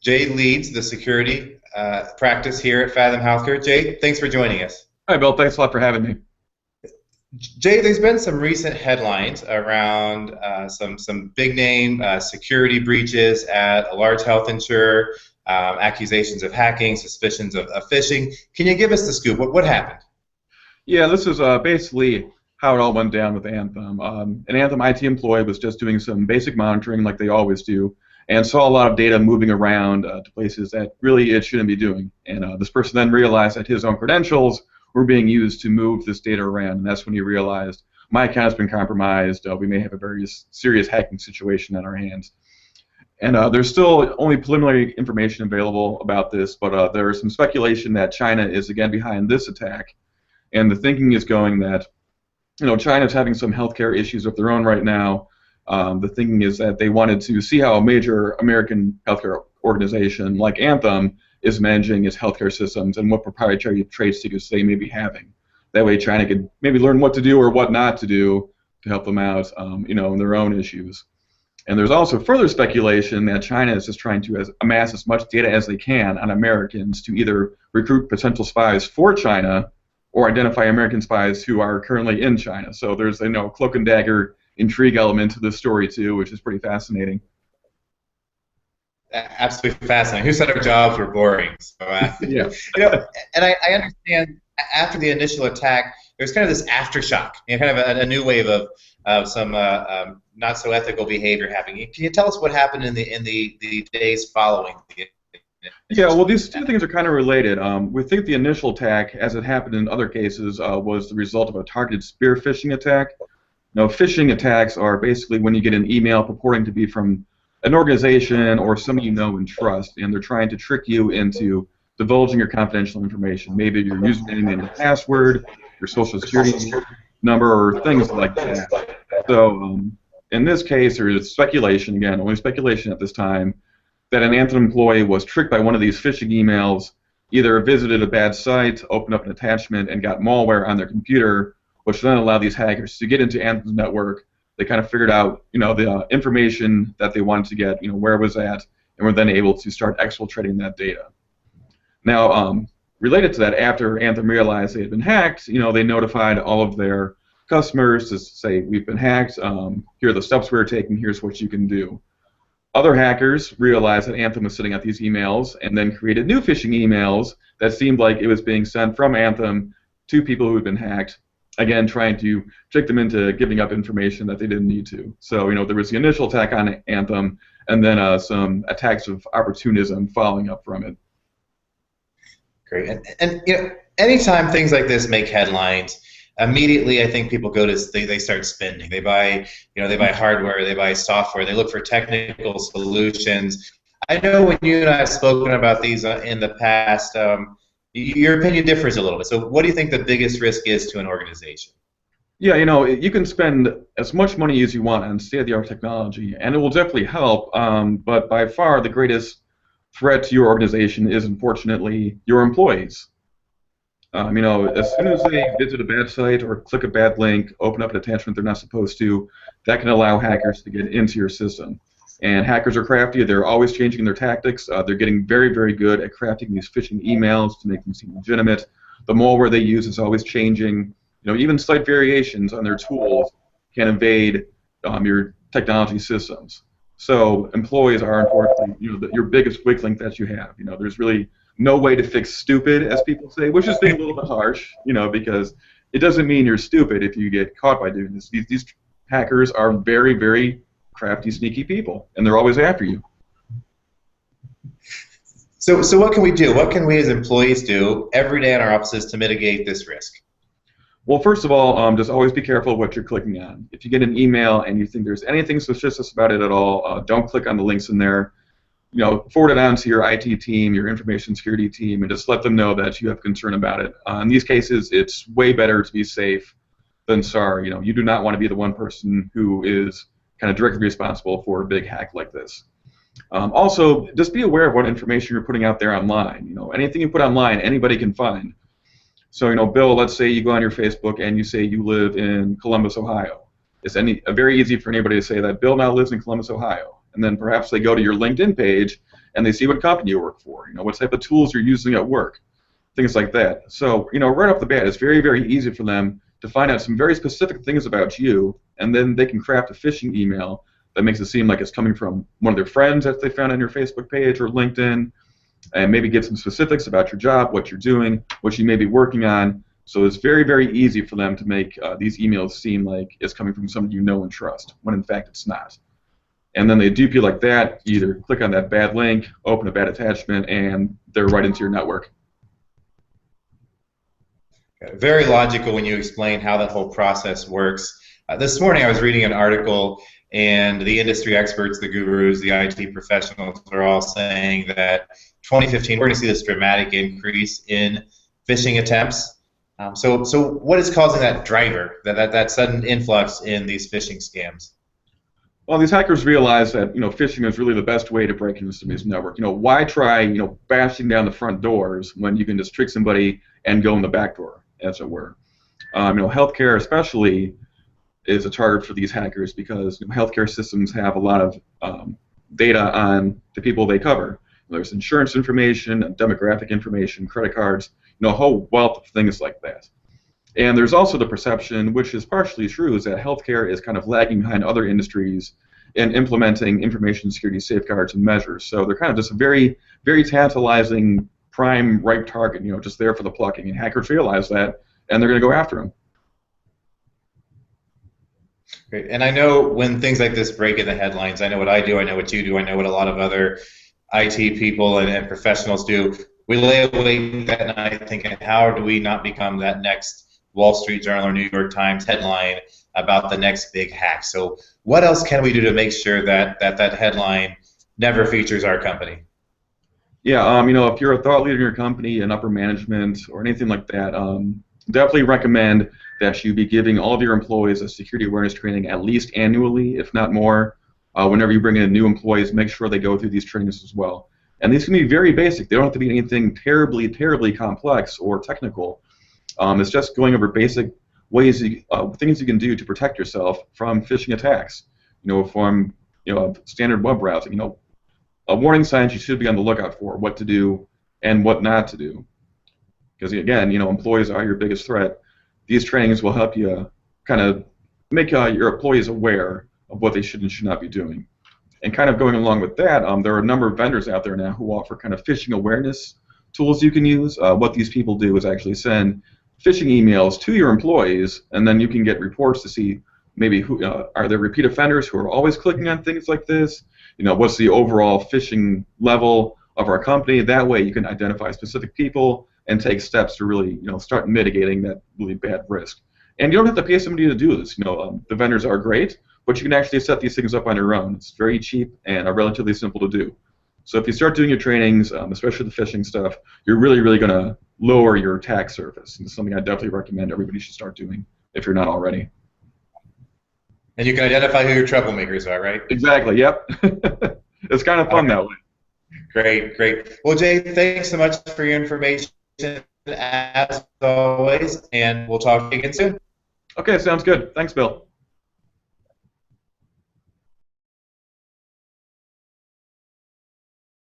Jay leads the security practice here at Fathom Healthcare. Jay, thanks for joining us. Hi, Bill. Thanks a lot for having me. Jay, there's been some recent headlines around some big name security breaches at a large health insurer, accusations of hacking, suspicions of phishing. Can you give us the scoop? What happened? Yeah, this is basically how it all went down with Anthem. An Anthem IT employee was just doing some basic monitoring like they always do and saw a lot of data moving around to places that really it shouldn't be doing. And this person then realized that his own credentials were being used to move this data around, and that's when he realized my account has been compromised. We may have a very serious hacking situation on our hands. And there's still only preliminary information available about this, but there is some speculation that China is again behind this attack. And the thinking is going that, China's having some healthcare issues of their own right now. The thinking is that they wanted to see how a major American healthcare organization like Anthem is managing its healthcare systems and what proprietary trade secrets they may be having. That way China could maybe learn what to do or what not to do to help them out, in their own issues. And there's also further speculation that China is just trying to amass as much data as they can on Americans to either recruit potential spies for China or identify American spies who are currently in China. So there's a cloak and dagger intrigue element to this story too, which is pretty fascinating. Absolutely fascinating. Who said our jobs were boring? So, Yeah. And I understand after the initial attack, there's kind of this aftershock, kind of a new wave of some not so ethical behavior happening. Can you tell us what happened in the days following? Yeah, well, these two things are kind of related. We think the initial attack, as it happened in other cases, was the result of a targeted spear phishing attack. Now, phishing attacks are basically when you get an email purporting to be from an organization or someone you know and trust, and they're trying to trick you into divulging your confidential information. Maybe your username and your password, your social security number, or things like that. So, in this case, there is speculation, again, only speculation at this time, that an Anthem employee was tricked by one of these phishing emails, either visited a bad site, opened up an attachment, and got malware on their computer, which then allowed these hackers to get into Anthem's network. They kind of figured out, the information that they wanted to get, where it was at, and were then able to start exfiltrating that data. Now, related to that, after Anthem realized they had been hacked, they notified all of their customers to say, we've been hacked, here are the steps we're taking, here's what you can do. Other hackers realized that Anthem was sending out these emails and then created new phishing emails that seemed like it was being sent from Anthem to people who had been hacked, again trying to trick them into giving up information that they didn't need to. So there was the initial attack on Anthem and then some attacks of opportunism following up from it. Great. And anytime things like this make headlines, immediately I think people go to they start spending. They buy hardware, they buy software, they look for technical solutions. I know when you and I have spoken about these in the past, your opinion differs a little bit. So what do you think the biggest risk is to an organization? Yeah, you can spend as much money as you want on state-of-the-art technology, and it will definitely help, but by far the greatest threat to your organization is, unfortunately, your employees. As soon as they visit a bad site or click a bad link, open up an attachment they're not supposed to, that can allow hackers to get into your system. And hackers are crafty. They're always changing their tactics. They're getting very, very good at crafting these phishing emails to make them seem legitimate. The malware they use is always changing. Even slight variations on their tools can invade your technology systems. So employees are, unfortunately, your biggest weak link that you have. There's really no way to fix stupid, as people say, which is being a little bit harsh, because it doesn't mean you're stupid if you get caught by doing this. These hackers are very, very crafty, sneaky people, and they're always after you. So what can we do? What can we as employees do every day in our offices to mitigate this risk? Well, first of all, just always be careful of what you're clicking on. If you get an email and you think there's anything suspicious about it at all, don't click on the links in there. Forward it on to your IT team, your information security team, and just let them know that you have concern about it. In these cases, it's way better to be safe than sorry. You do not want to be the one person who is kind of directly responsible for a big hack like this. Also, just be aware of what information you're putting out there online. Anything you put online, anybody can find. So, Bill, let's say you go on your Facebook and you say you live in Columbus, Ohio. It's very easy for anybody to say that Bill now lives in Columbus, Ohio. And then perhaps they go to your LinkedIn page and they see what company you work for, what type of tools you're using at work, things like that. So, right off the bat, it's very, very easy for them to find out some very specific things about you, and then they can craft a phishing email that makes it seem like it's coming from one of their friends that they found on your Facebook page or LinkedIn, and maybe get some specifics about your job, what you're doing, what you may be working on. So it's very, very easy for them to make these emails seem like it's coming from someone you know and trust, when in fact it's not. And then they dupe you like that. You either click on that bad link, open a bad attachment, and they're right into your network. Very logical when you explain how that whole process works. This morning I was reading an article, and the industry experts, the gurus, the IT professionals are all saying that 2015 we're going to see this dramatic increase in phishing attempts. So what is causing that driver, that sudden influx in these phishing scams? Well, these hackers realize that phishing is really the best way to break into somebody's network. Why try bashing down the front doors when you can just trick somebody and go in the back door, as it were. Healthcare especially is a target for these hackers because healthcare systems have a lot of data on the people they cover. There's insurance information, demographic information, credit cards, a whole wealth of things like that. And there's also the perception, which is partially true, is that healthcare is kind of lagging behind other industries in implementing information security safeguards and measures. So they're kind of just a very, very tantalizing, prime, ripe target, just there for the plucking. And hackers realize that, and they're going to go after them. Great. And I know when things like this break in the headlines, I know what I do, I know what you do, I know what a lot of other IT people and professionals do. We lay awake that night thinking, how do we not become that next Wall Street Journal or New York Times headline about the next big hack? So what else can we do to make sure that headline never features our company? Yeah, if you're a thought leader in your company, an upper management, or anything like that, definitely recommend that you be giving all of your employees a security awareness training at least annually, if not more. Whenever you bring in new employees, make sure they go through these trainings as well. And these can be very basic. They don't have to be anything terribly, terribly complex or technical. It's just going over basic ways, things you can do to protect yourself from phishing attacks. From standard web browsing. Warning signs you should be on the lookout for, what to do and what not to do. Because again, employees are your biggest threat. These trainings will help you kind of make your employees aware of what they should and should not be doing. And kind of going along with that, there are a number of vendors out there now who offer kind of phishing awareness tools you can use. What these people do is actually send phishing emails to your employees, and then you can get reports to see maybe who are there repeat offenders who are always clicking on things like this. What's the overall phishing level of our company? That way you can identify specific people and take steps to really start mitigating that really bad risk. And you don't have to pay somebody to do this. The vendors are great, but you can actually set these things up on your own. It's very cheap and relatively simple to do. So if you start doing your trainings, especially the phishing stuff, you're really, really going to lower your attack surface. And it's something I definitely recommend everybody should start doing if you're not already. And you can identify who your troublemakers are, right? Exactly, yep. It's kind of fun that way. Great, great. Well, Jay, thanks so much for your information as always, and we'll talk again soon. Okay, sounds good. Thanks, Bill.